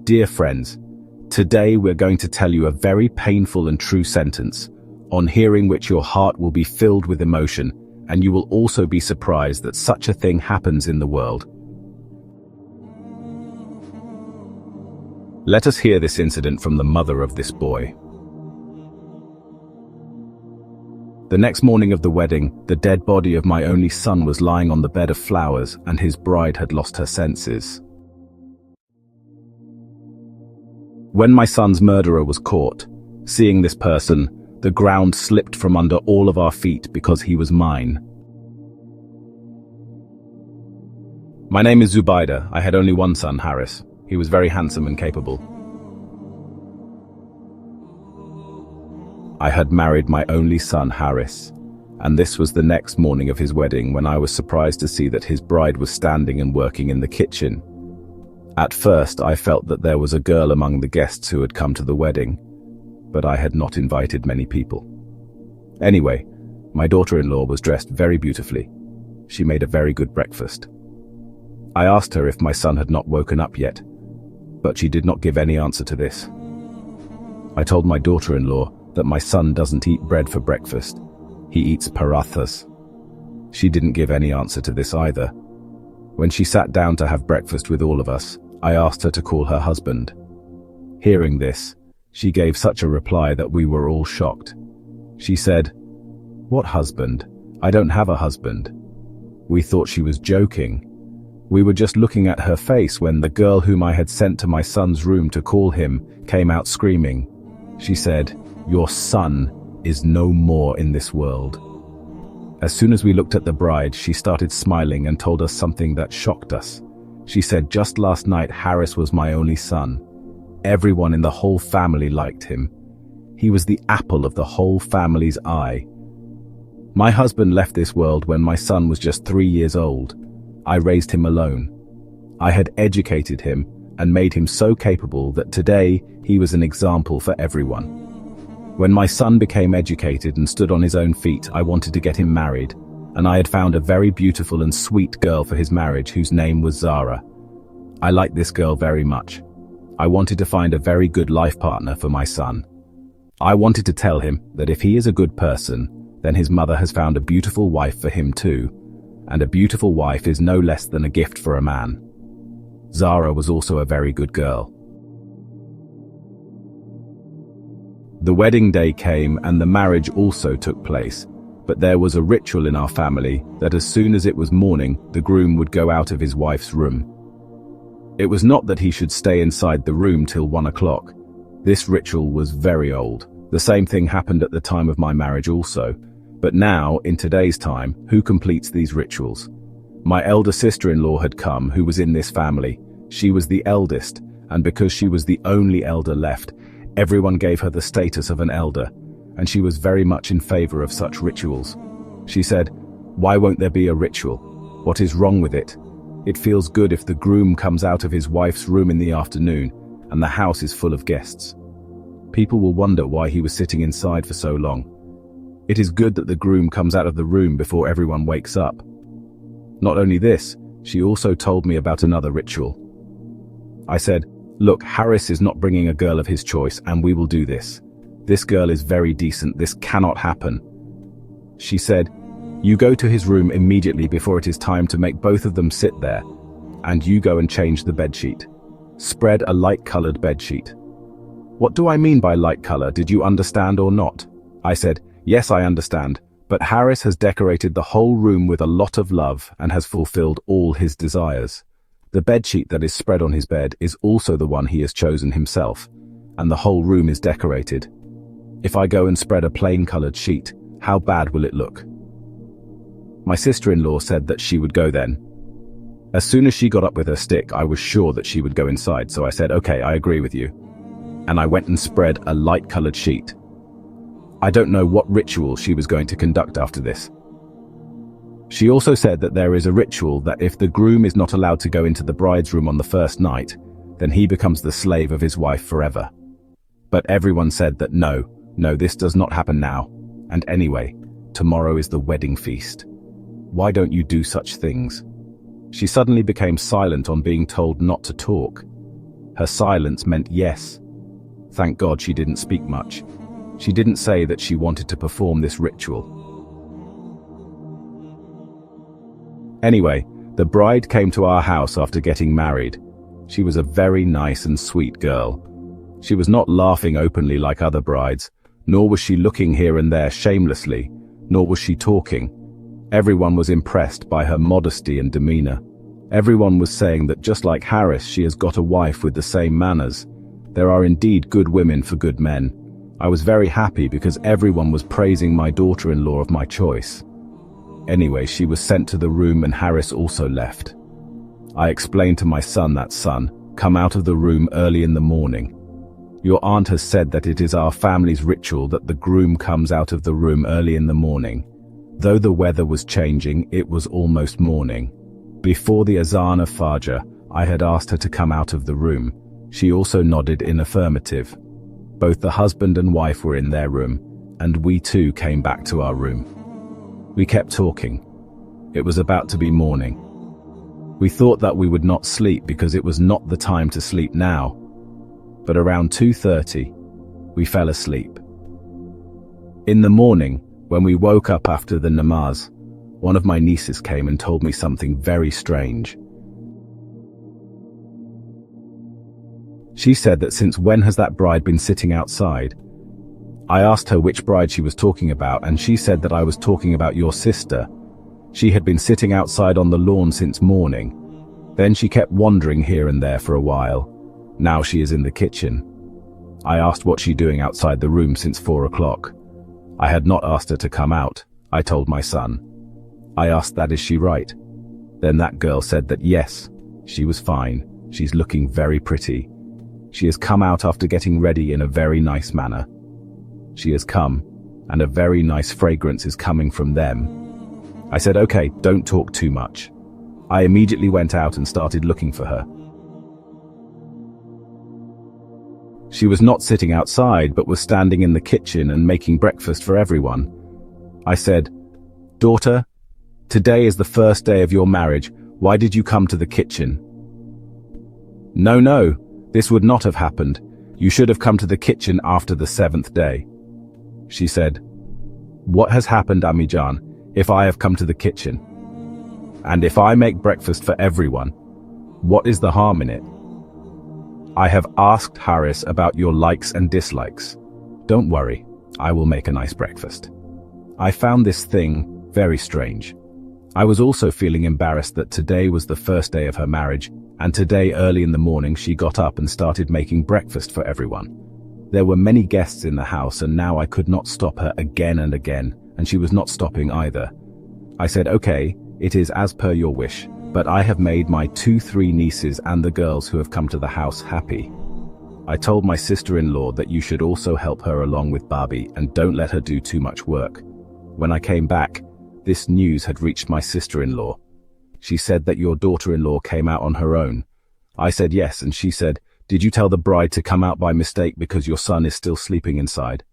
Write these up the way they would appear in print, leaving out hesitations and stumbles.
Dear friends, today we're going to tell you a very painful and true sentence, on hearing which your heart will be filled with emotion, and you will also be surprised that such a thing happens in the world. Let us hear this incident from the mother of this boy. The next morning of the wedding, the dead body of my only son was lying on the bed of flowers, and his bride had lost her senses. When my son's murderer was caught, seeing this person, the ground slipped from under all of our feet because he was mine. My name is Zubaida. I had only one son, Harris. He was very handsome and capable. I had married my only son, Harris, and this was the next morning of his wedding when I was surprised to see that his bride was standing and working in the kitchen. At first, I felt that there was a girl among the guests who had come to the wedding, but I had not invited many people. Anyway, my daughter-in-law was dressed very beautifully. She made a very good breakfast. I asked her if my son had not woken up yet, but she did not give any answer to this. I told my daughter-in-law that my son doesn't eat bread for breakfast. He eats parathas. She didn't give any answer to this either. When she sat down to have breakfast with all of us, I asked her to call her husband. Hearing this, she gave such a reply that we were all shocked. She said, "What husband? I don't have a husband." We thought she was joking. We were just looking at her face when the girl whom I had sent to my son's room to call him came out screaming. She said, "Your son is no more in this world." As soon as we looked at the bride, she started smiling and told us something that shocked us. She said, "Just last night, Harris was my only son. Everyone in the whole family liked him. He was the apple of the whole family's eye. My husband left this world when my son was just 3 years old. I raised him alone. I had educated him and made him so capable that today he was an example for everyone. When my son became educated and stood on his own feet, I wanted to get him married, and I had found a very beautiful and sweet girl for his marriage whose name was Zara. I liked this girl very much. I wanted to find a very good life partner for my son. I wanted to tell him that if he is a good person, then his mother has found a beautiful wife for him too, and a beautiful wife is no less than a gift for a man. Zara was also a very good girl. The wedding day came and the marriage also took place, but there was a ritual in our family that as soon as it was morning, the groom would go out of his wife's room. It was not that he should stay inside the room till 1 o'clock. This ritual was very old. The same thing happened at the time of my marriage also. But now, in today's time, who completes these rituals? My elder sister-in-law had come, who was in this family. She was the eldest, and because she was the only elder left, everyone gave her the status of an elder, and she was very much in favor of such rituals. She said, "Why won't there be a ritual? What is wrong with it? It feels good if the groom comes out of his wife's room in the afternoon, and the house is full of guests. People will wonder why he was sitting inside for so long. It is good that the groom comes out of the room before everyone wakes up." Not only this, she also told me about another ritual. I said, "Look, Harris is not bringing a girl of his choice, and we will do this. This girl is very decent, this cannot happen." She said, "You go to his room immediately before it is time to make both of them sit there, and you go and change the bedsheet. Spread a light-colored bedsheet." "What do I mean by light color? Did you understand or not?" I said, "Yes, I understand, but Harris has decorated the whole room with a lot of love and has fulfilled all his desires. The bedsheet that is spread on his bed is also the one he has chosen himself, and the whole room is decorated. If I go and spread a plain-colored sheet, how bad will it look?" My sister-in-law said that she would go then. As soon as she got up with her stick, I was sure that she would go inside, so I said, "Okay, I agree with you." And I went and spread a light-colored sheet. I don't know what ritual she was going to conduct after this. She also said that there is a ritual that if the groom is not allowed to go into the bride's room on the first night, then he becomes the slave of his wife forever. But everyone said that no, this does not happen now. And anyway, tomorrow is the wedding feast. Why don't you do such things? She suddenly became silent on being told not to talk. Her silence meant yes. Thank God she didn't speak much. She didn't say that she wanted to perform this ritual. Anyway, the bride came to our house after getting married. She was a very nice and sweet girl. She was not laughing openly like other brides, nor was she looking here and there shamelessly, nor was she talking. Everyone was impressed by her modesty and demeanor. Everyone was saying that just like Harris, she has got a wife with the same manners. There are indeed good women for good men. I was very happy because everyone was praising my daughter-in-law of my choice. Anyway, she was sent to the room and Harris also left. I explained to my son that, "Son, come out of the room early in the morning. Your aunt has said that it is our family's ritual that the groom comes out of the room early in the morning." Though the weather was changing, it was almost morning. Before the azan of Fajr, I had asked her to come out of the room. She also nodded in affirmative. Both the husband and wife were in their room, and we too came back to our room. We kept talking. It was about to be morning. We thought that we would not sleep because it was not the time to sleep now. But around 2:30, we fell asleep. In the morning, when we woke up after the namaz, one of my nieces came and told me something very strange. She said that since when has that bride been sitting outside? I asked her which bride she was talking about, and she said that I was talking about your sister. She had been sitting outside on the lawn since morning. Then she kept wandering here and there for a while. Now she is in the kitchen. I asked what she doing outside the room since 4 o'clock. I had not asked her to come out, I told my son. I asked that, is she right? Then that girl said that yes, she was fine. She's looking very pretty. She has come out after getting ready in a very nice manner. She has come, and a very nice fragrance is coming from them. I said, okay, don't talk too much. I immediately went out and started looking for her. She was not sitting outside, but was standing in the kitchen and making breakfast for everyone. I said, "Daughter, today is the first day of your marriage. Why did you come to the kitchen?" No, this would not have happened. You should have come to the kitchen after the 7th day. She said, "What has happened, Ammi-Jan, if I have come to the kitchen? And if I make breakfast for everyone, what is the harm in it? I have asked Harris about your likes and dislikes. Don't worry, I will make a nice breakfast." I found this thing very strange. I was also feeling embarrassed that today was the first day of her marriage, and today early in the morning she got up and started making breakfast for everyone. There were many guests in the house, and now I could not stop her again and again, and she was not stopping either. I said, okay, it is as per your wish, but I have made my 2-3 nieces and the girls who have come to the house happy. I told my sister-in-law that you should also help her along with Barbie and don't let her do too much work. When I came back, this news had reached my sister-in-law. She said that your daughter-in-law came out on her own. I said yes, and she said, "Did you tell the bride to come out by mistake because your son is still sleeping inside?"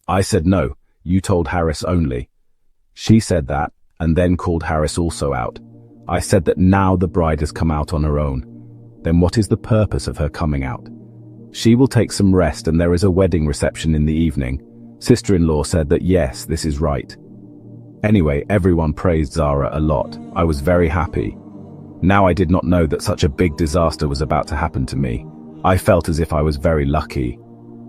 I said no, you told Harris only. She said that, and then called Harris also out. I said that now the bride has come out on her own. Then what is the purpose of her coming out? She will take some rest and there is a wedding reception in the evening. Sister-in-law said that yes, this is right. Anyway, everyone praised Zara a lot. I was very happy. Now I did not know that such a big disaster was about to happen to me. I felt as if I was very lucky.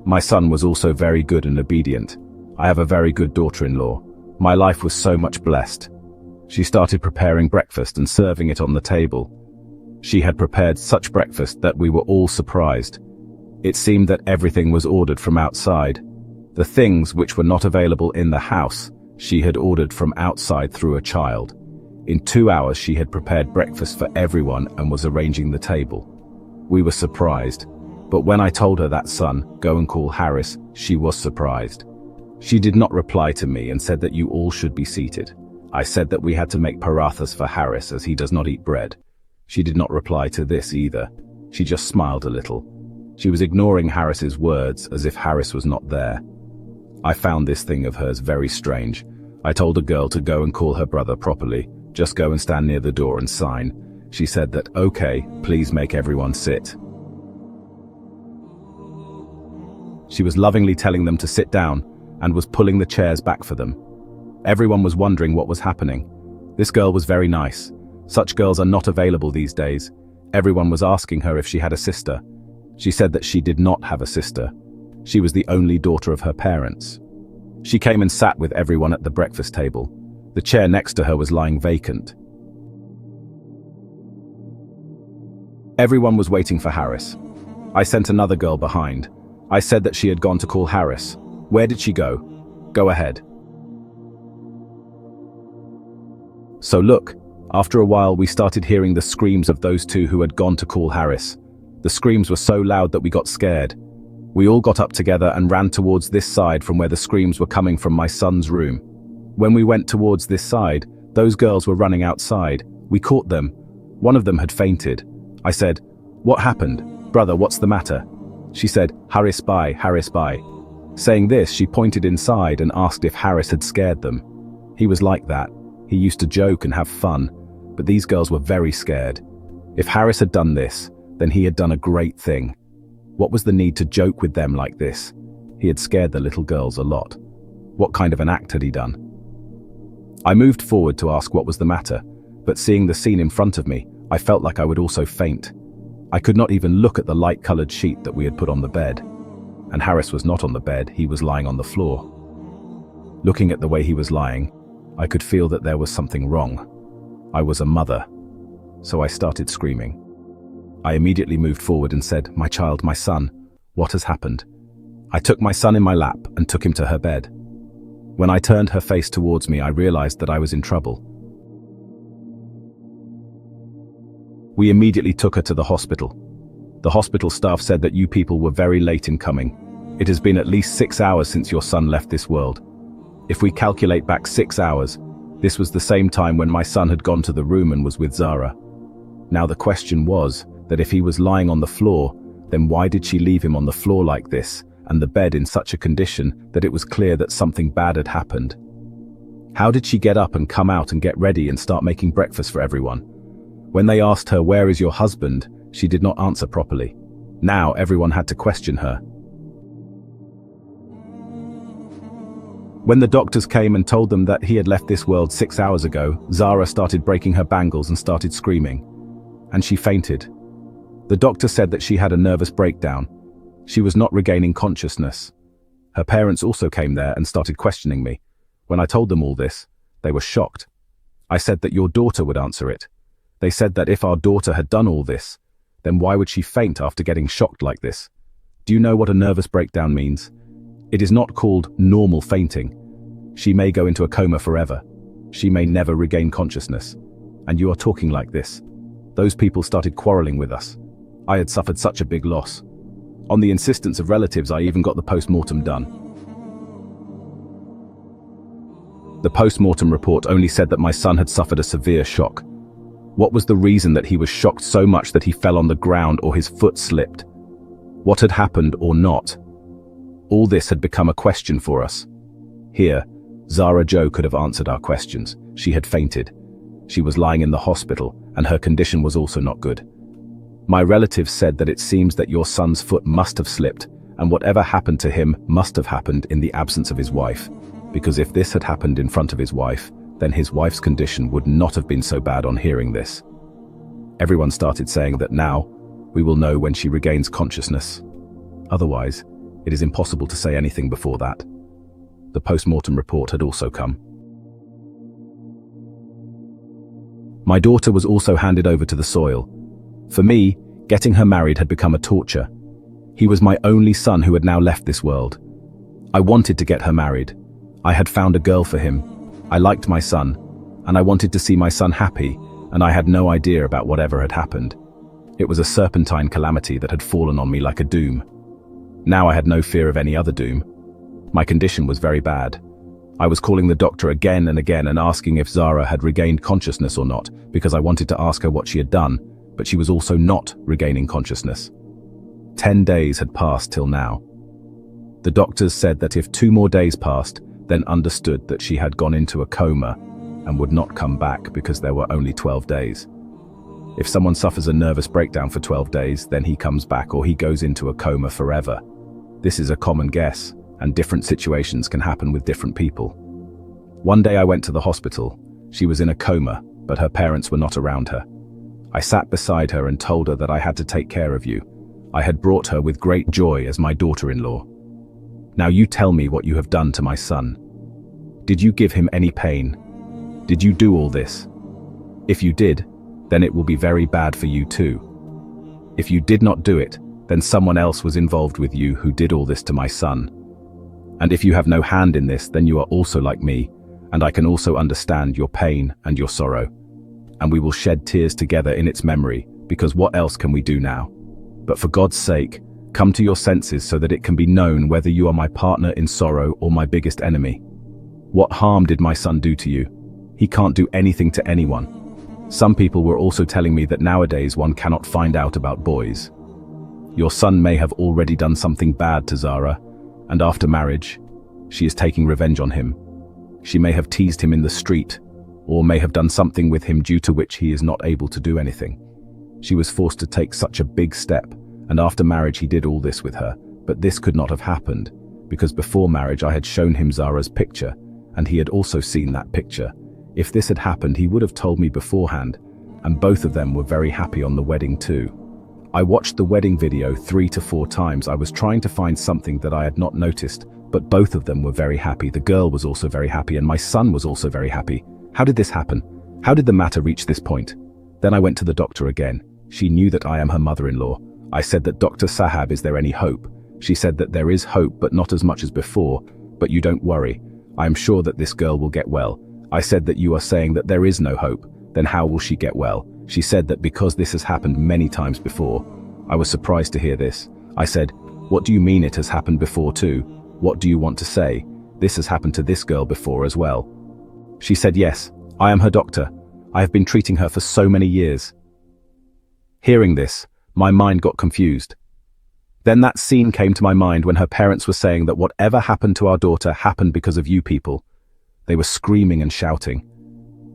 My son was also very good and obedient. I have a very good daughter-in-law. My life was so much blessed. She started preparing breakfast and serving it on the table. She had prepared such breakfast that we were all surprised. It seemed that everything was ordered from outside. The things which were not available in the house, she had ordered from outside through a child. In 2 hours she had prepared breakfast for everyone and was arranging the table. We were surprised, but when I told her that, "Son, go and call Harris," she was surprised. She did not reply to me and said that you all should be seated. I said that we had to make parathas for Harris as he does not eat bread. She did not reply to this either. She just smiled a little. She was ignoring Harris's words as if Harris was not there. I found this thing of hers very strange. I told a girl to go and call her brother properly. Just go and stand near the door and sign. She said that, okay, please make everyone sit. She was lovingly telling them to sit down and was pulling the chairs back for them. Everyone was wondering what was happening. This girl was very nice. Such girls are not available these days. Everyone was asking her if she had a sister. She said that she did not have a sister. She was the only daughter of her parents. She came and sat with everyone at the breakfast table. The chair next to her was lying vacant. Everyone was waiting for Harris. I sent another girl behind. I said that she had gone to call Harris. Where did she go? Go ahead. So look, after a while we started hearing the screams of those two who had gone to call Harris. The screams were so loud that we got scared. We all got up together and ran towards this side from where the screams were coming from my son's room. When we went towards this side, those girls were running outside. We caught them. One of them had fainted. I said, "What happened? Brother, what's the matter?" She said, "Harris bye, Harris bye." Saying this, she pointed inside and asked if Harris had scared them. He was like that. He used to joke and have fun, but these girls were very scared. If Harris had done this, then he had done a great thing. What was the need to joke with them like this? He had scared the little girls a lot. What kind of an act had he done? I moved forward to ask what was the matter, but seeing the scene in front of me, I felt like I would also faint. I could not even look at the light-colored sheet that we had put on the bed. And Harris was not on the bed, he was lying on the floor. Looking at the way he was lying, I could feel that there was something wrong. I was a mother, so I started screaming. I immediately moved forward and said, "My child, my son, what has happened?" I took my son in my lap and took him to her bed. When I turned her face towards me, I realized that I was in trouble. We immediately took her to the hospital. The hospital staff said that you people were very late in coming. It has been at least 6 hours since your son left this world. If we calculate back 6 hours, this was the same time when my son had gone to the room and was with Zara. Now the question was that if he was lying on the floor, then why did she leave him on the floor like this and the bed in such a condition that it was clear that something bad had happened? How did she get up and come out and get ready and start making breakfast for everyone? When they asked her, "Where is your husband?" she did not answer properly. Now everyone had to question her. When the doctors came and told them that he had left this world 6 hours ago, Zara started breaking her bangles and started screaming. And she fainted. The doctor said that she had a nervous breakdown. She was not regaining consciousness. Her parents also came there and started questioning me. When I told them all this, they were shocked. I said that your daughter would answer it. They said that if our daughter had done all this, then why would she faint after getting shocked like this? Do you know what a nervous breakdown means? It is not called normal fainting. She may go into a coma forever. She may never regain consciousness. And you are talking like this. Those people started quarreling with us. I had suffered such a big loss. On the insistence of relatives, I even got the post-mortem done. The post-mortem report only said that my son had suffered a severe shock. What was the reason that he was shocked so much that he fell on the ground or his foot slipped? What had happened or not? All this had become a question for us. Here, Zara Jo could have answered our questions. She had fainted. She was lying in the hospital, and her condition was also not good. My relatives said that it seems that your son's foot must have slipped, and whatever happened to him must have happened in the absence of his wife, because if this had happened in front of his wife, then his wife's condition would not have been so bad on hearing this. Everyone started saying that now, we will know when she regains consciousness. Otherwise, it is impossible to say anything before that. The post-mortem report had also come. My daughter was also handed over to the soil. For me, getting her married had become a torture. He was my only son who had now left this world. I wanted to get her married. I had found a girl for him. I liked my son, and I wanted to see my son happy, and I had no idea about whatever had happened. It was a serpentine calamity that had fallen on me like a doom. Now I had no fear of any other doom. My condition was very bad. I was calling the doctor again and again and asking if Zara had regained consciousness or not, because I wanted to ask her what she had done, but she was also not regaining consciousness. 10 days had passed till now. The doctors said that if 2 more days passed, then understood that she had gone into a coma and would not come back because there were only 12 days. If someone suffers a nervous breakdown for 12 days, then he comes back or he goes into a coma forever. This is a common guess, and different situations can happen with different people. One day I went to the hospital. She was in a coma, but her parents were not around her. I sat beside her and told her that I had to take care of you. I had brought her with great joy as my daughter-in-law. Now you tell me what you have done to my son. Did you give him any pain? Did you do all this? If you did, then it will be very bad for you too. If you did not do it, then someone else was involved with you who did all this to my son. And if you have no hand in this, then you are also like me, and I can also understand your pain and your sorrow. And we will shed tears together in its memory, because what else can we do now? But for God's sake, come to your senses so that it can be known whether you are my partner in sorrow or my biggest enemy. What harm did my son do to you? He can't do anything to anyone. Some people were also telling me that nowadays one cannot find out about boys. Your son may have already done something bad to Zara, and after marriage, she is taking revenge on him. She may have teased him in the street, or may have done something with him due to which he is not able to do anything. She was forced to take such a big step, and after marriage he did all this with her, but this could not have happened, because before marriage I had shown him Zara's picture, and he had also seen that picture. If this had happened, he would have told me beforehand, and both of them were very happy on the wedding too. I watched the wedding video 3 to 4 times. I was trying to find something that I had not noticed, but both of them were very happy. The girl was also very happy, and my son was also very happy. How did this happen? How did the matter reach this point? Then I went to the doctor again. She knew that I am her mother-in-law. I said that, Dr. Sahab, is there any hope? She said that there is hope, but not as much as before. But you don't worry. I am sure that this girl will get well. I said that you are saying that there is no hope. Then how will she get well? She said that because this has happened many times before. I was surprised to hear this. I said, what do you mean it has happened before too? What do you want to say? This has happened to this girl before as well. She said, yes, I am her doctor. I have been treating her for so many years. Hearing this, my mind got confused. Then that scene came to my mind when her parents were saying that whatever happened to our daughter happened because of you people. They were screaming and shouting.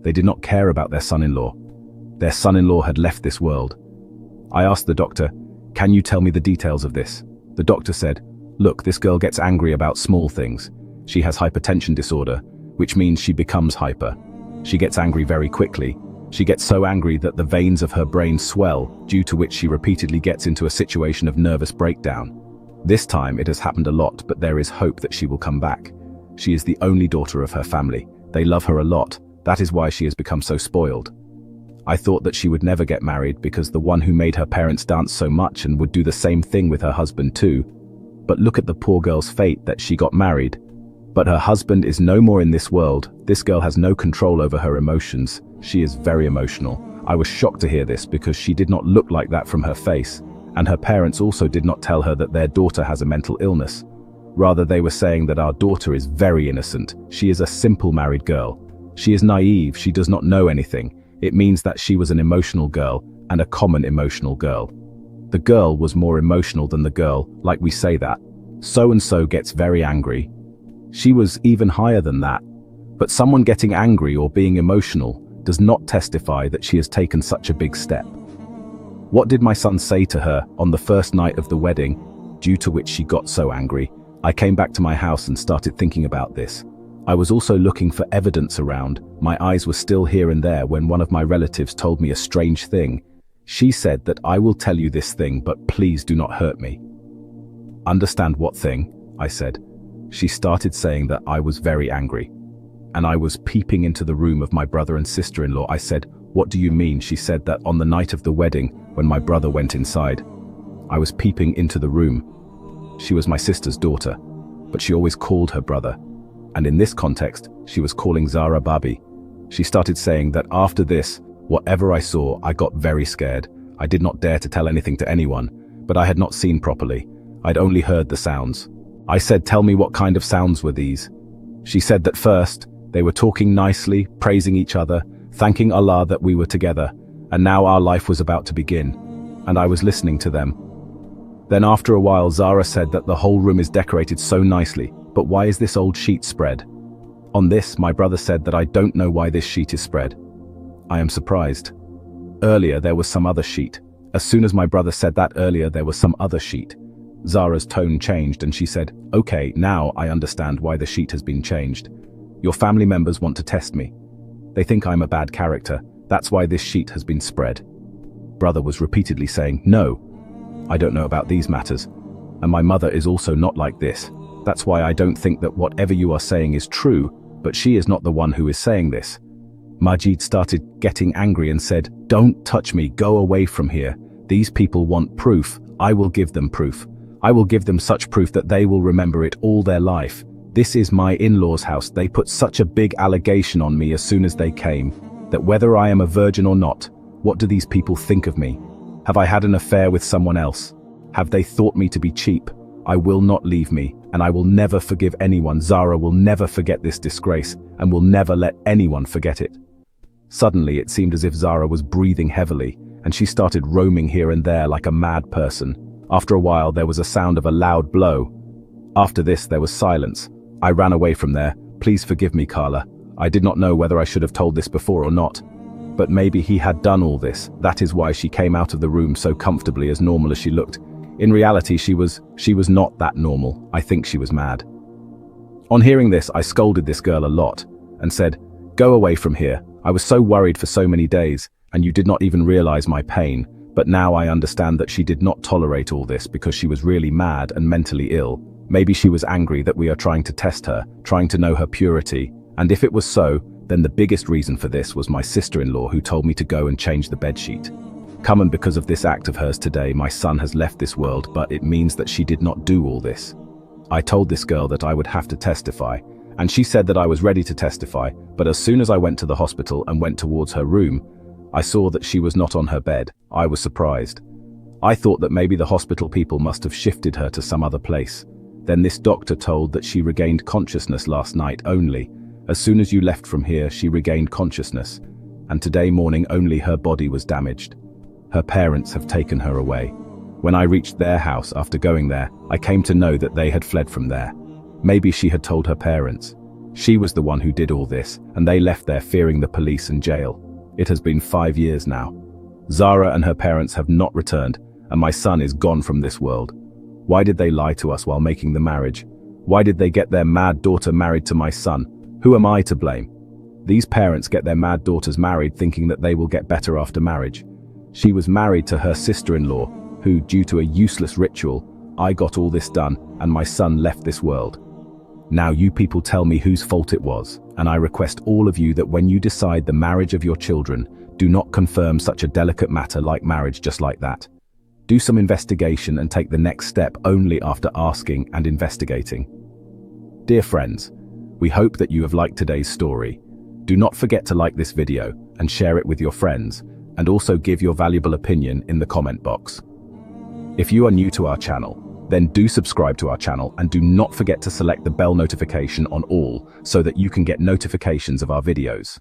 They did not care about their son-in-law. Their son-in-law had left this world. I asked the doctor, can you tell me the details of this? The doctor said, look, this girl gets angry about small things. She has hypertension disorder, which means she becomes hyper. She gets angry very quickly. She gets so angry that the veins of her brain swell, due to which she repeatedly gets into a situation of nervous breakdown. This time it has happened a lot, but there is hope that she will come back. She is the only daughter of her family. They love her a lot. That is why she has become so spoiled. I thought that she would never get married because the one who made her parents dance so much and would do the same thing with her husband too. But look at the poor girl's fate, that she got married. But her husband is no more in this world. This girl has no control over her emotions. She is very emotional. I was shocked to hear this because she did not look like that from her face. And her parents also did not tell her that their daughter has a mental illness. Rather, they were saying that our daughter is very innocent. She is a simple married girl. She is naive. She does not know anything. It means that she was an emotional girl, and a common emotional girl. The girl was more emotional than the girl, like we say that. So-and-so gets very angry. She was even higher than that. But someone getting angry or being emotional does not testify that she has taken such a big step. What did my son say to her on the first night of the wedding, due to which she got so angry? I came back to my house and started thinking about this. I was also looking for evidence around. My eyes were still here and there when one of my relatives told me a strange thing. She said that I will tell you this thing, but please do not hurt me. Understand what thing? I said. She started saying that I was very angry. And I was peeping into the room of my brother and sister-in-law. I said, what do you mean? She said that on the night of the wedding, when my brother went inside, I was peeping into the room. She was my sister's daughter, but she always called her brother. And in this context, she was calling Zara Babi. She started saying that after this, whatever I saw, I got very scared. I did not dare to tell anything to anyone, but I had not seen properly. I'd only heard the sounds. I said, tell me what kind of sounds were these? She said that first, they were talking nicely, praising each other, thanking Allah that we were together, and now our life was about to begin, and I was listening to them. Then after a while, Zara said that the whole room is decorated so nicely, but why is this old sheet spread? On this, my brother said that I don't know why this sheet is spread. I am surprised. Earlier, there was some other sheet. As soon as my brother said that earlier, there was some other sheet. Zara's tone changed and she said, "Okay, now I understand why the sheet has been changed. Your family members want to test me. They think I'm a bad character. That's why this sheet has been spread." Brother was repeatedly saying, "No, I don't know about these matters. And my mother is also not like this. That's why I don't think that whatever you are saying is true, but she is not the one who is saying this." Majid started getting angry and said, "Don't touch me, go away from here. These people want proof. I will give them proof. I will give them such proof that they will remember it all their life. This is my in-laws' house. They put such a big allegation on me as soon as they came, that whether I am a virgin or not, what do these people think of me? Have I had an affair with someone else? Have they thought me to be cheap? I will not leave me, and I will never forgive anyone. Zara will never forget this disgrace, and will never let anyone forget it." Suddenly, it seemed as if Zara was breathing heavily, and she started roaming here and there like a mad person. After a while, there was a sound of a loud blow. After this, there was silence. I ran away from there. "Please forgive me, Carla. I did not know whether I should have told this before or not. But maybe he had done all this. That is why she came out of the room so comfortably, as normal as she looked. In reality, she was not that normal. I think she was mad." On hearing this, I scolded this girl a lot and said, "Go away from here. I was so worried for so many days, and you did not even realize my pain. But now I understand that she did not tolerate all this because she was really mad and mentally ill. Maybe she was angry that we are trying to test her, trying to know her purity. And if it was so, then the biggest reason for this was my sister-in-law, who told me to go and change the bedsheet. Come, and because of this act of hers today, my son has left this world, but it means that she did not do all this. I told this girl that I would have to testify, and she said that I was ready to testify, but as soon as I went to the hospital and went towards her room, I saw that she was not on her bed. I was surprised. I thought that maybe the hospital people must have shifted her to some other place. Then this doctor told that she regained consciousness last night only. As soon as you left from here, she regained consciousness, and today morning only her body was damaged. Her parents have taken her away. When I reached their house after going there, I came to know that they had fled from there. Maybe she had told her parents. She was the one who did all this, and they left there fearing the police and jail. It has been 5 years now. Zara and her parents have not returned, and my son is gone from this world. Why did they lie to us while making the marriage? Why did they get their mad daughter married to my son? Who am I to blame? These parents get their mad daughters married thinking that they will get better after marriage. She was married to her sister-in-law, who, due to a useless ritual, I got all this done, and my son left this world. Now you people tell me whose fault it was, and I request all of you that when you decide the marriage of your children, do not confirm such a delicate matter like marriage just like that. Do some investigation and take the next step only after asking and investigating. Dear friends, we hope that you have liked today's story. Do not forget to like this video and share it with your friends, and also give your valuable opinion in the comment box. If you are new to our channel, then do subscribe to our channel and do not forget to select the bell notification on all so that you can get notifications of our videos.